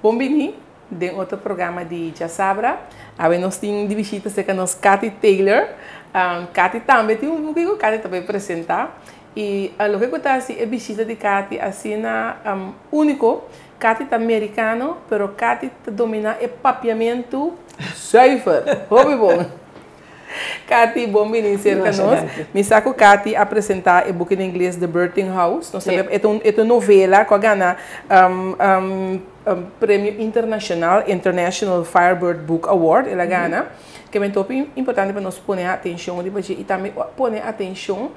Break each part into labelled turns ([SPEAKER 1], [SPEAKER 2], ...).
[SPEAKER 1] Bombini, de outro programa de Jassabra. Aí nós temos de visita que nós Cathy Taylor. Cathy também tem que Cathy também apresentar. E o que acontece é visita de Cathy assim na único. Cathy é americano, pero Cathy domina o papiamento safer. Hobby bom. Cathy, bom vir cerca de nós. Me saco Cathy apresentar o book em inglês The Birthing House. Nós sabemos é uma novela que ganha prêmio internacional International Firebird Book Award. Ela ganha. Que é muito importante para nós pôr atenção e também pôr atenção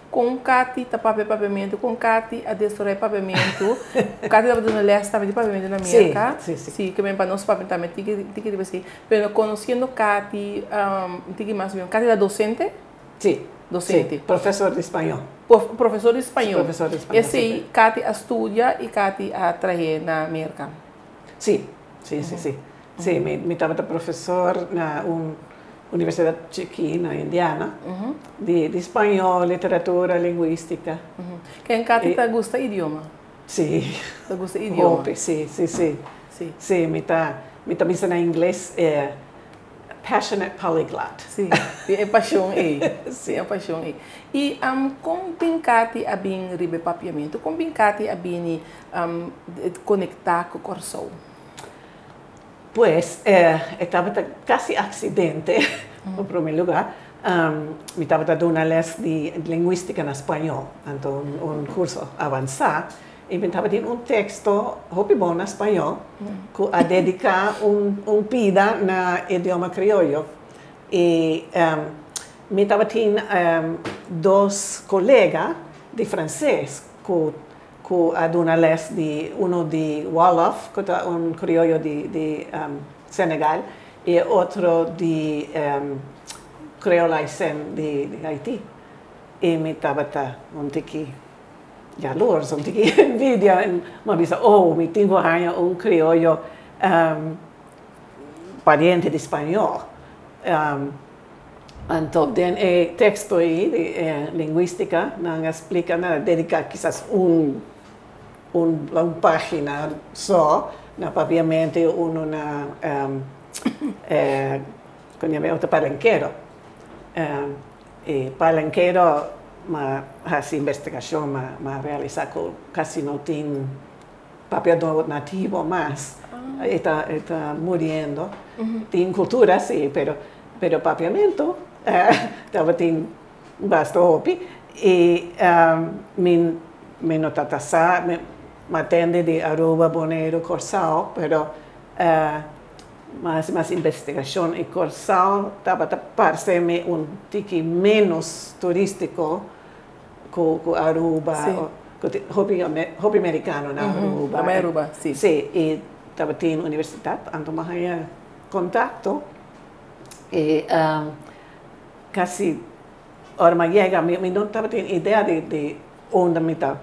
[SPEAKER 1] com Cathy tá papiamento, com Cathy a destruir papiamento. Cathy estava dando leste também de papiamento na América. Sim, que bem para nós papiamento também tem que assim. Mas conhecendo Cathy, tem que mais bem. Cathy é docente?
[SPEAKER 2] Sim.
[SPEAKER 1] Docente.
[SPEAKER 2] Sim. Professor de espanhol.
[SPEAKER 1] Professor de espanhol.
[SPEAKER 2] Professor de espanhol.
[SPEAKER 1] Esse aí, Cathy estuda e Cathy a trazer na América.
[SPEAKER 2] Sim, sim, sim, sim. Sim, me estava professor na Universidade aqui na Indiana, de espanhol, literatura, linguística.
[SPEAKER 1] Quem Cathy gosta de idioma?
[SPEAKER 2] Sim.
[SPEAKER 1] Gosta de idioma?
[SPEAKER 2] Sim, sim, sim. Sim, me está ensinando inglês, passionate polyglot.
[SPEAKER 1] Sim, é paixão aí. Sim, é paixão aí. E como bem Cathy a bem ribe papiamento, como bem Cathy a bem conectar com o coração?
[SPEAKER 2] Pues, estava quase acidente, em primeiro lugar. Me estava dando uma les de linguística em espanhol, então curso avançado. E me estava dando texto, muito bom em espanhol, que a dedicar pida no idioma crioulo. E me estava tendo dois colegas de francês que a una les de uno de Wolof, que é crioulo de Senegal, e outro de creolaisen de Haiti. E me estava tiki jaloers, tiki envidia, mas disse, me tenho crioulo pariente de espanhol. Então, tem texto aí de linguística, não explica nada, dedica quizás uma página só, na papiamento, outro palenqueiro. E palenqueiro, essa investigação, realizar que quase não tem papiador nativo, mas está morrendo. Tem cultura, sim, pero papiamento, estava tendo bastante. E me notata sa, me atende de Aruba, Bonaire, Corsao, pero mais investigação e Corsao estava parece-me tiki menos turístico que Aruba, hobby americano na Aruba.
[SPEAKER 1] Na Aruba, sim.
[SPEAKER 2] Sim, e estava tendo universidade, então mais contato e quase ora chega, me não estava tendo ideia de onde me está.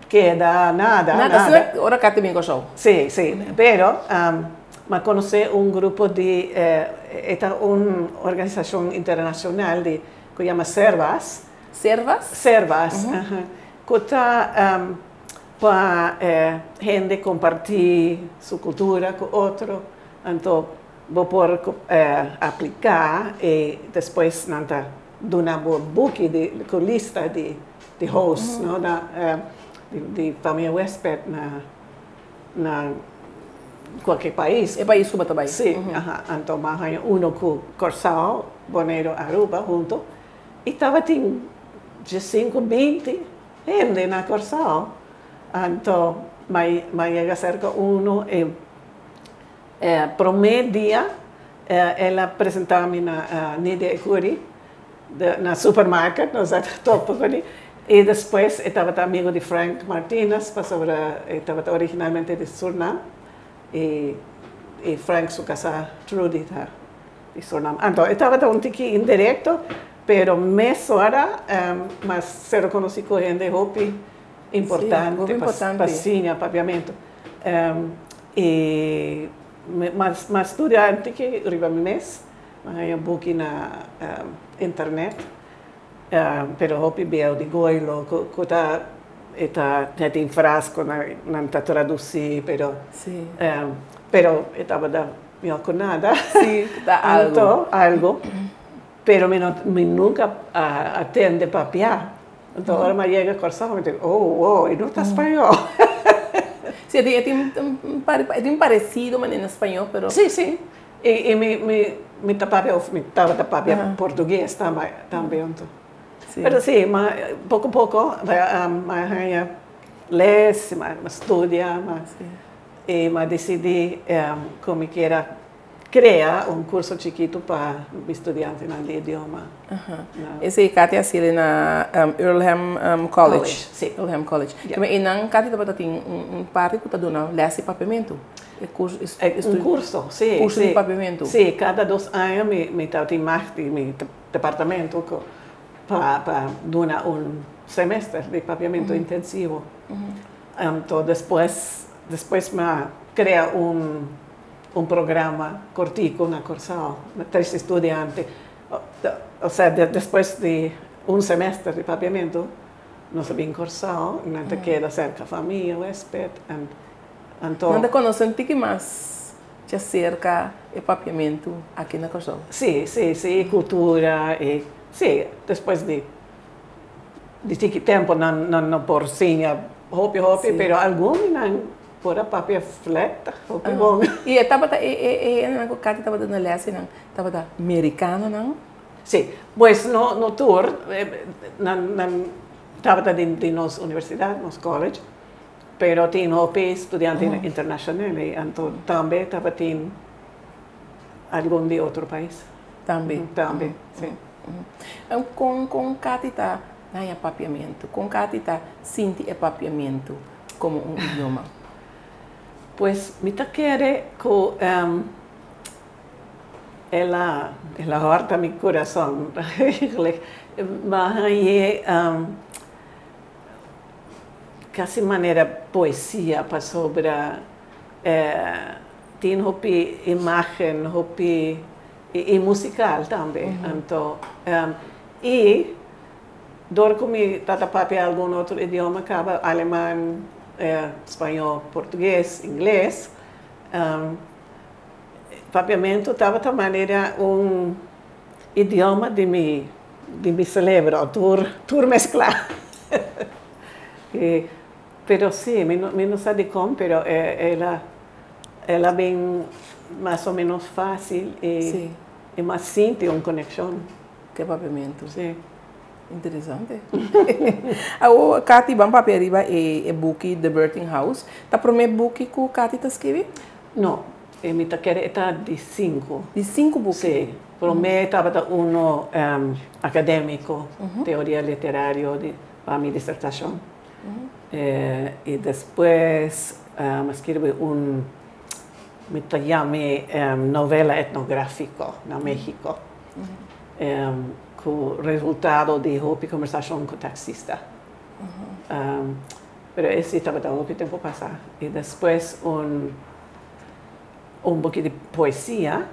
[SPEAKER 2] Queda nada.
[SPEAKER 1] Ora cá também gostou?
[SPEAKER 2] Sim, pero mas conheci grupo de esta organização internacional que chama Servas.
[SPEAKER 1] Servas?
[SPEAKER 2] Que está para gente compartilhar sua cultura com outro. Então, vou poder aplicar e depois dar uma book com lista de hosts, de família Westpet na qualquer país.
[SPEAKER 1] É país como também?
[SPEAKER 2] Sim. Então, com Corsao, Bonaire, Aruba, junto. E estava tendo 20 gente na Corsao. Então, mas chega cerca e primeiro dia, ela apresentava-me na Nidia Ecuri, na supermarket, nós estávamos ali. E depois estava amigo de Frank Martinez, estava originalmente de Suriname, e Frank, sua casa, Trudy, de Suriname. Então, estava tiki indireto, pero mesmo hora, mas ser reconhecido com gente hopi importante, para cine, papiamento. E mas estudante que arriba mês, mas book na internet. Pero hopi beo de goilo, que está tem frasco na traduzi, pero
[SPEAKER 1] Sim.
[SPEAKER 2] pero estava da minha nada.
[SPEAKER 1] Sim, dá algo.
[SPEAKER 2] Algo. Pero me nunca atende papia. Então agora me chega a corção e digo, oh, e não está espanhol.
[SPEAKER 1] Sim, tem parecido, mas em espanhol, pero...
[SPEAKER 2] Sim. E me estava da papia português também.
[SPEAKER 1] Sim.
[SPEAKER 2] Pero sim, mas pouco a pouco, mas lê, mas estudia, e mas decidi como que era criar curso chiquito para estudantes no idioma.
[SPEAKER 1] Esse Katy assiste na Earlham College.
[SPEAKER 2] Sim.
[SPEAKER 1] Earlham College. E na Katy também tem parte que está dando lesse papiamento.
[SPEAKER 2] Curso, sim.
[SPEAKER 1] Curso de papiamento.
[SPEAKER 2] Sim, cada 2 anos me estava em Marte, meu departamento, para dar semestre de papiamento intensivo. Então, depois me cria programa cortico na Corsal, 3 estudantes. Ou seja, depois de semestre de papiamento, nós sabemos Corsal, não te queda cerca família, hóspede. Então,
[SPEAKER 1] não te conhece um pouco mais de acerca do papiamento aqui na Corsal?
[SPEAKER 2] Sim, cultura, e sim, depois de tempo, não por sinha, hopi, pero algum não por a papia fleta, hopi bom.
[SPEAKER 1] E estava na Katy estava dando lesse, não? Estava americano, não?
[SPEAKER 2] Sim, pois no tour, estava de nos universidade, nos college, pero tinha hopi estudante internacional, então também estava em algum de outro país.
[SPEAKER 1] Também,
[SPEAKER 2] sim.
[SPEAKER 1] Com Katy está em papiamento, com Katy está sente papiamento como idioma.
[SPEAKER 2] Pues me quiere que ela horta mi corazón, mas casi maneira poesia para sobre tem hopi imagem, hopi e musical também, então e dor como tata papi algum outro idioma, acaba alemão, espanhol, português, inglês, papiamento estava de maneira idioma de me celebro, tur mesclar. Pero sim, me não sei como, pero ela bem mais ou menos fácil e mais simples uma conexão.
[SPEAKER 1] Que papiamento?
[SPEAKER 2] Sim.
[SPEAKER 1] Interessante. A Katy vai para arriba e book The Birthing House. Tá para mim book que Katy tá escrevendo?
[SPEAKER 2] Não, me tá querendo de 5.
[SPEAKER 1] De 5 books?
[SPEAKER 2] Sim. Para mim estava acadêmico, teoria literária para minha dissertação. E depois escrevi me chamei novela etnográfica na México. Com resultado de hopi conversação com o taxista. Mas esse estava há muito tempo passado. E depois pouquinho de poesia,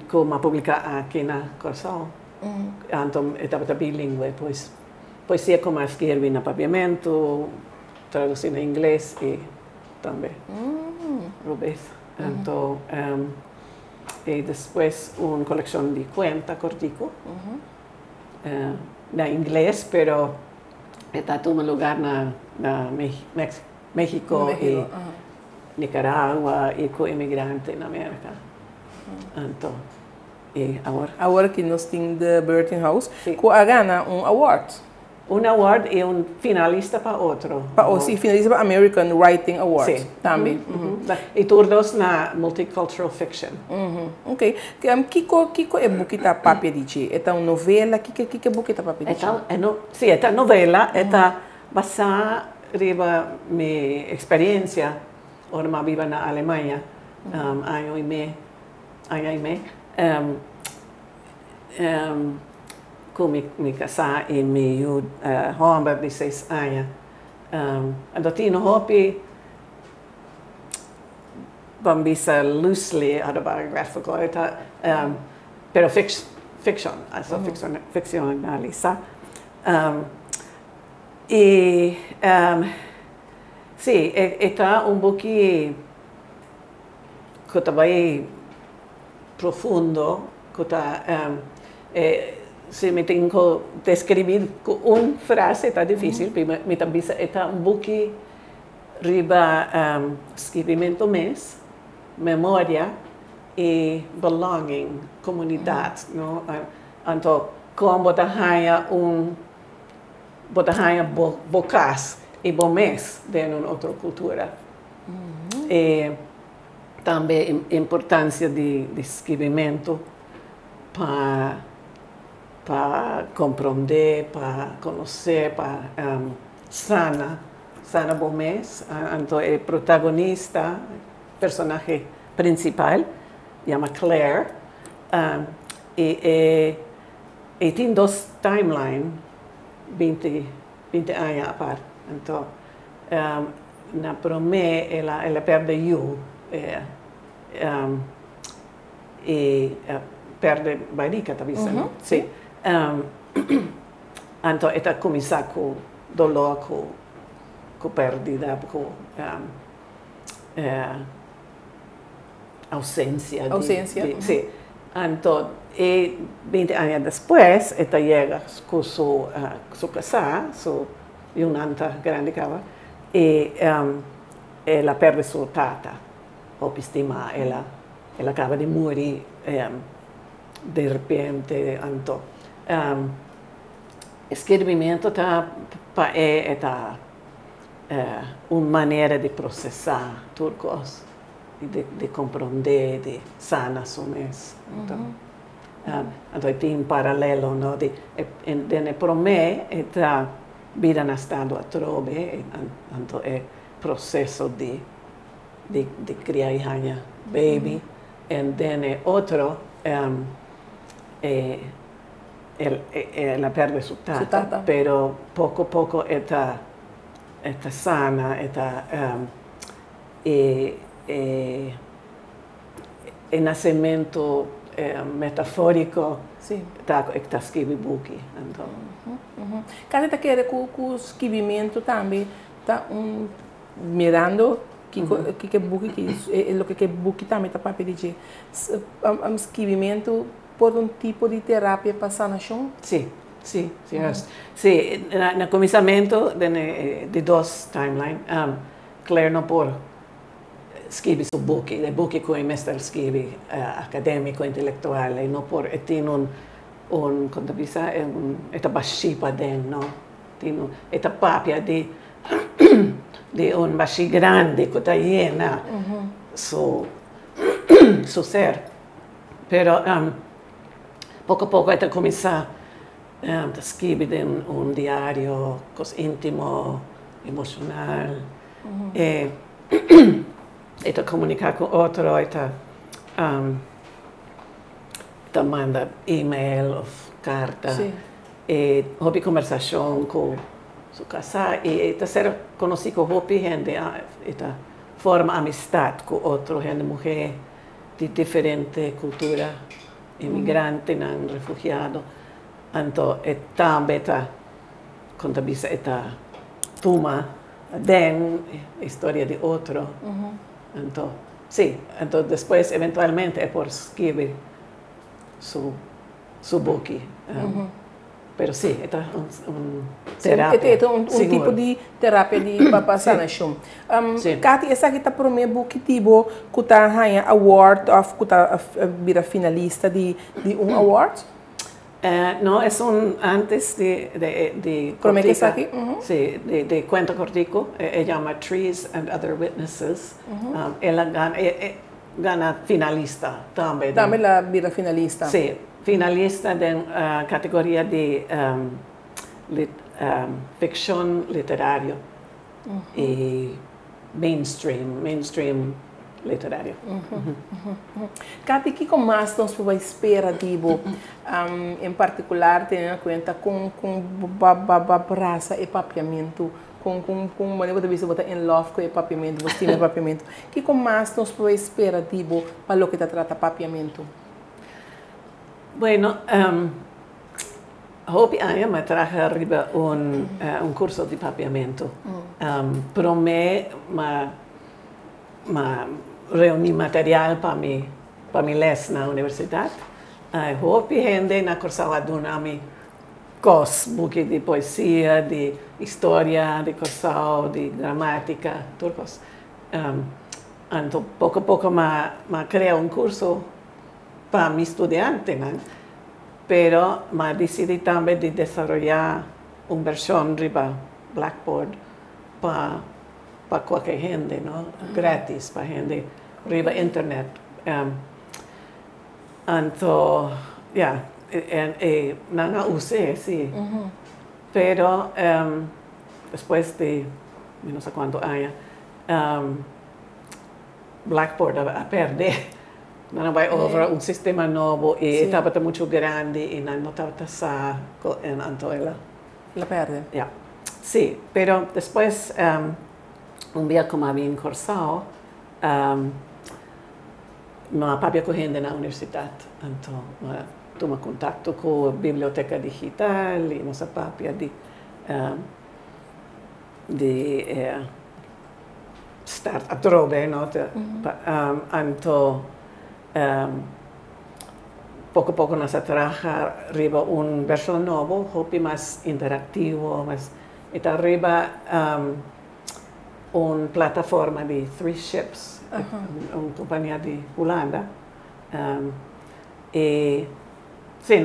[SPEAKER 2] como publicar aqui na Corsal. Então, estava bilíngue, pois poesia como escrevi na papiamento, traduzindo em inglês e também rubês. Então, e depois uma coleção de cuenta cortico, na inglês, pero está todo lugar na México e Nicarágua e com imigrante na América. Então, e agora?
[SPEAKER 1] Agora que nós temos The Birthing House, que a ganha award.
[SPEAKER 2] Award e finalista para outro.
[SPEAKER 1] Finalista para American Writing Award.
[SPEAKER 2] Sim.
[SPEAKER 1] Também.
[SPEAKER 2] E todos na Multicultural Fiction.
[SPEAKER 1] Ok. Kiko é book da papia dice? É uma novela? Que book da papia dice?
[SPEAKER 2] Sim, é novela. É basada na minha experiência. Ora, eu vivo na Alemanha. Ano e meio. Com me casar e meu homem de 6 anos. Então, tinha hopi bambisa loosely autobiographical, pero fiction, also ficcionaliza. E sì, está un pochino vai profundo, se me tengo que describir con una frase está difícil, pero me también está un poquito riba escribimiento mes, memoria e belonging, comunidad, no? Então, como botahaya bocas e bomes de uma outra cultura. E também a importância de escrevimento para compreender, para conhecer, para sana bomes. Então, o protagonista, personagem principal, chama Claire, e tem dois timelines, 20 anos a par. Então, na primeira, ela perde eu, e perde Barrica, talvez, não? Sim. Então, ela começa com dolor, com perdida, com ausência. Sim. Então, e 20 anos depois, ela chega com sua casa, Junanta grande cava, e ela perde sua tata, autoestima, ela acaba de morrer de repente. Então, escrevimento é uma maneira de processar turcos, de compreender, de sanar somente. Então, tem um paralelo, não? De promé está vida no estado atrobe, então é processo de criar hija, baby, e then outro ela perde sua tata, pero pouco a pouco está sana, e nascimento metafórico está escrevendo aqui. Então.
[SPEAKER 1] Cada está querendo com o escrevimento também, está mirando que book que o que book também está para pedir escrevimento por tipo de terapia para sanação.
[SPEAKER 2] Sim. Sim, no começamento de dois timelines, Claire não pode escrever seu book, o book que o mestre escreve acadêmico, intelectual, e não pode ter quando bisa esta baxipa dentro, não? Esta papia de baixi grande que está llena su ser, pero pouco a pouco esta começa a escrever diário, coisa íntimo, emocional, e esta comunicar com outro, esta manda e-mail, carta, e houve conversação com sua casa, e esta ser conhecido com houve gente, esta forma amistade com outro, gente, mulher de diferente cultura, imigrante, não refugiado. Então, também quando bisa esta toma den história de outro. Então, sim, então depois eventualmente é por escrever su book. Pero sim, é terapia.
[SPEAKER 1] É um tipo de terapia de papasanação. Kati, essa aqui está para o meu book tipo que está ganhando award of que está vira finalista de award.
[SPEAKER 2] No, es antes de
[SPEAKER 1] ¿Cómo es que está aquí?
[SPEAKER 2] Sí, de cuento cortico, ella llama Trees and Other Witnesses. Ella gana finalista también.
[SPEAKER 1] También la vida finalista.
[SPEAKER 2] Sí, finalista de categoría de ficción literario y mainstream literario.
[SPEAKER 1] Kati, que com mais nós podemos esperar, tipo, em particular, tendo em conta com praça e papiamento, com maneira de você botar em love com o papiamento, você tem o papiamento. Que com mais nós podemos esperar, tipo, para o que trata papiamento?
[SPEAKER 2] Bueno, Hopi año me traje arriba un curso de papiamento. Pero me reuní material para mi les na universidad. Hopi gente na cursava dunami cos, buchi de poesia, de história, de cursao, de gramática, turcos. Então, pouco a pouco me criei um curso para mi estudiante, né? Pero me decidi também de desenvolver uma versão riba Blackboard para qualquer gente, não? Grátis para gente riba internet. Então, não usei, sim. Pero depois de não sei quanto anos, Blackboard a perder. Não vai over um sistema novo e estava muito grande e não estava então ela
[SPEAKER 1] perde.
[SPEAKER 2] Yeah. Sim, pero depois dia como havia cursado, meu papai correndo na universidade, então tomei contato com a biblioteca digital e nossa papai de start a trove, no? Então pouco a pouco nós trabalhamos arriba versão novo, hopi mais interativo, mas está arriba uma plataforma de Three Ships, uma companhia de Holanda. E sim,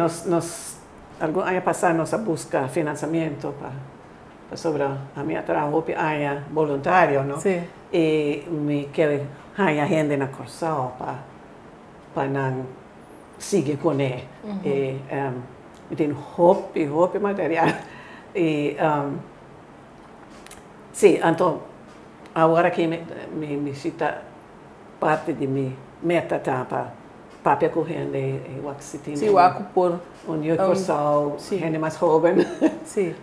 [SPEAKER 2] algum ano passado nós busca financiamento para sobre a minha trabalho hopi aia voluntário, não?
[SPEAKER 1] Sim.
[SPEAKER 2] E me quer a gente na cursão para não seguir com ele. E tem hopi material. E sim, então agora que me cita parte de minha meta para papel correndo e o que se tem.
[SPEAKER 1] Sim, o que por
[SPEAKER 2] cursão, gente mais jovem.
[SPEAKER 1] Sim.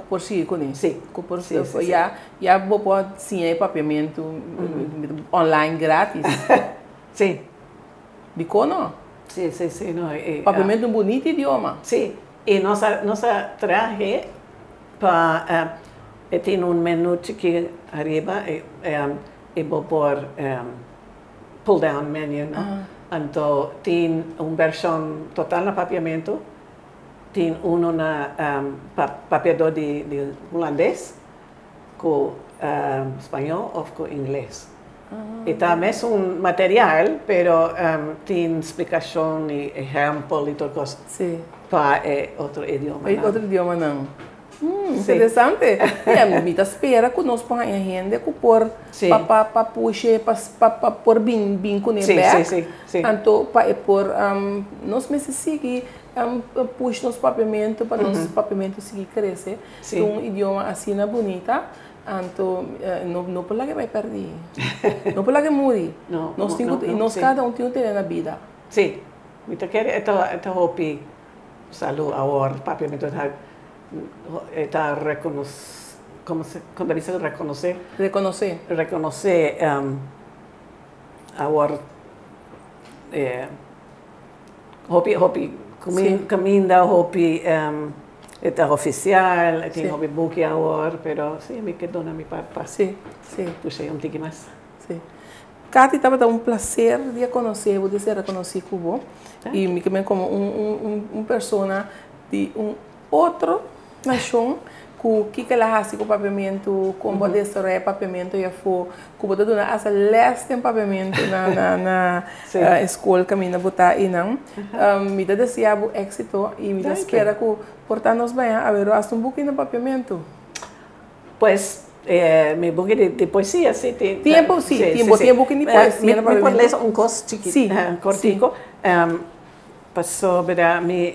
[SPEAKER 1] Por si, com isso.
[SPEAKER 2] Sim.
[SPEAKER 1] Por si. Já vou sim papiamento online grátis.
[SPEAKER 2] Sim.
[SPEAKER 1] Bico não?
[SPEAKER 2] Sim.
[SPEAKER 1] Papiamento um bonito idioma.
[SPEAKER 2] Sim. E nossa traje para tem menu que arriba e vou pôr pull down menu, não? Então tem uma versão total no papiamento. Tem na papiador de holandês, com espanhol ou com inglês. E também é material, pero tem explicação e exemplo e tudo coisa para outro idioma.
[SPEAKER 1] Outro idioma não. Interessante. Me espera que nós põe a gente que por para puxar para por bem com ele back. Então para por nós me seguir puxa nosso papiamento para nosso papiamento seguir crescer. Um idioma assim na bonita. Então não pode que vai perder. Não pode que morrer. Nós cada tem um ter na vida.
[SPEAKER 2] Sim. Então quer é hopi salu agora papiamento está como dice reconocer agora hopi caminda hopi está oficial tem hopi buque agora pero sim me quedo na minha papá
[SPEAKER 1] sim
[SPEAKER 2] puxei tique mais
[SPEAKER 1] sim Katy estava um prazer de conhecer vou dizer reconhecer Cubo e me também como uma pessoa de outro nação que ela faz com papiamento, como pode ser papiamento e foi que pode dar essa leste papiamento na escola que me botar aí não, me dá desejo êxito e me dá espera que portar-nos bem a ver hasta pouquinho de papiamento.
[SPEAKER 2] Pues mi buque de poesía, sí.
[SPEAKER 1] Tiempo de poesía.
[SPEAKER 2] Me puedo leer un cos chiquito, cortico. Pasó, ¿verdad? Me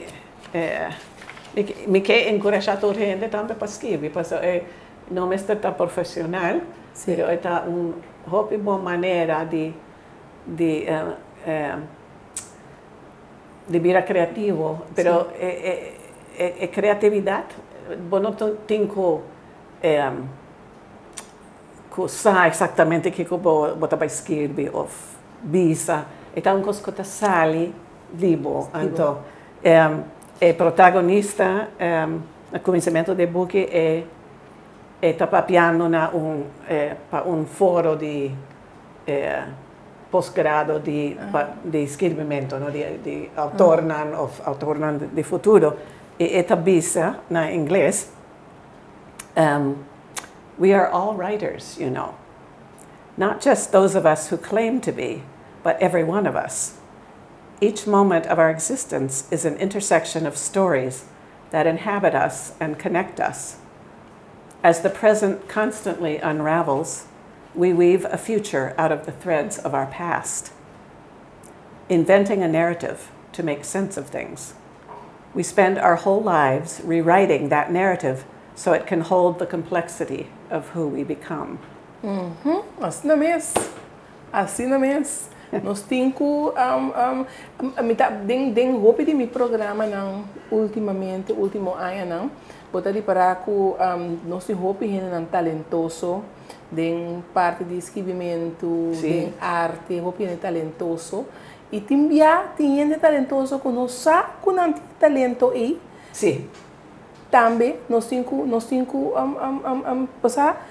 [SPEAKER 2] quedé encorajado gente también para escribir. No me está tan profesional, pero es una hobby buena manera de vida creativo. Pero creatividad, bueno, tengo que saber exatamente o que eu vou botar para escrever ou visa. Então, uma coisa que sale vivo. Então, é protagonista, no começo do book está papiando na foro de pós-grado de escrevimento, no? de autornan de futuro. E esta bisa na inglês, we are all writers, you know. Not just those of us who claim to be, but every one of us. Each moment of our existence is an intersection of stories that inhabit us and connect us. As the present constantly unravels, we weave a future out of the threads of our past, inventing a narrative to make sense of things. We spend our whole lives rewriting that narrative so it can hold the complexity of who we become.
[SPEAKER 1] Assim na mês. Assim na mês. Nós temos den roupa de meu programa não ultimamente último ano não botar de para que nós temos roupa não talentoso den parte de escrevimento den arte roupa é talentoso e tem talentoso que nós sabe que não tem talento aí
[SPEAKER 2] sim
[SPEAKER 1] também nós temos passar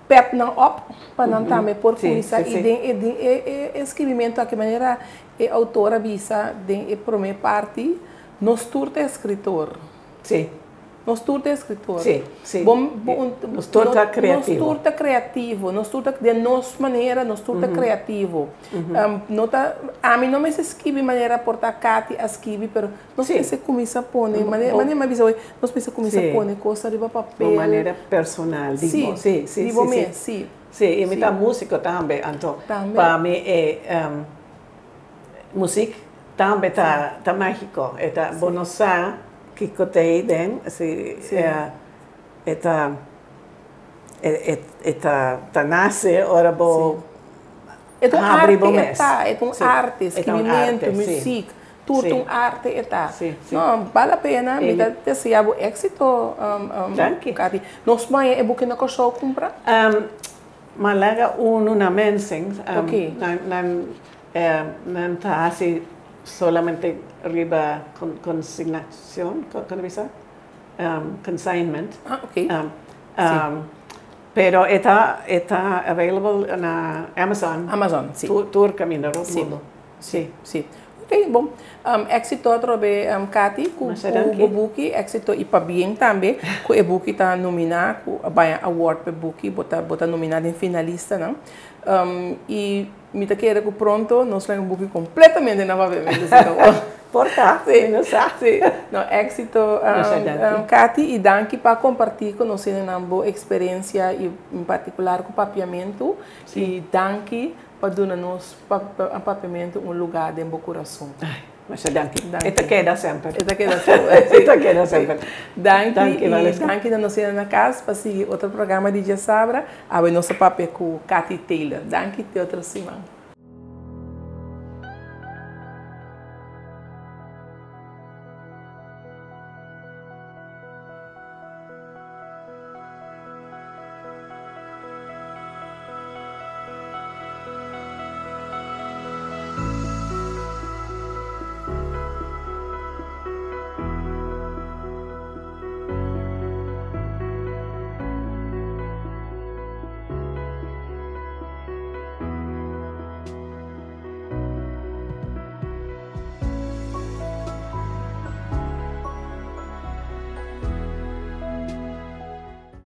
[SPEAKER 1] pep não op para não também por começar e de escrevimento a que maneira a autora visa de primeira parte nós turta escritor
[SPEAKER 2] sim
[SPEAKER 1] nós turta escritor
[SPEAKER 2] sim nós turta criativo
[SPEAKER 1] nós turta criativo nós turta de nossa maneira nós turta criativo nota a mim não me se escreve maneira portar cati a escrever pero nós se começa a pôr maneira me avisa hoje nós pensa começa a pôr coisa de papel
[SPEAKER 2] de maneira personal digo sim e me dá música também então para mim música também tá mágico é tá bonosa que cotei den assim eta nasce ora bo
[SPEAKER 1] é arte escrevimento música tudo arte não vale a pena me dá desejo êxito Cati nós mãe é porque não consegue comprar
[SPEAKER 2] malaga una mensing não tá assim solamente arriba consignación, consignment. Pero está available na Amazon.
[SPEAKER 1] Amazon, sí.
[SPEAKER 2] Tour camino do mundo.
[SPEAKER 1] Sí. Ok, bom. Éxito trobe Cati com o book, éxito e para bem também, com o book está nominado, com a award para book, bota nominado em finalista, não? E me tá querendo que pronto nós temos um book completamente novamente.
[SPEAKER 2] Porta,
[SPEAKER 1] sim. No, éxito, Cati, e danke para compartilhar com nós uma boa experiência, e em particular com o papiamento, e danke para dar-nos papiamento um lugar dentro do coração.
[SPEAKER 2] Mas danke. Esta queda sempre.
[SPEAKER 1] Danke da nossa na casa para seguir outro programa de Dia Sabra, a nossa papel com Cati Taylor. Danke de outra semana.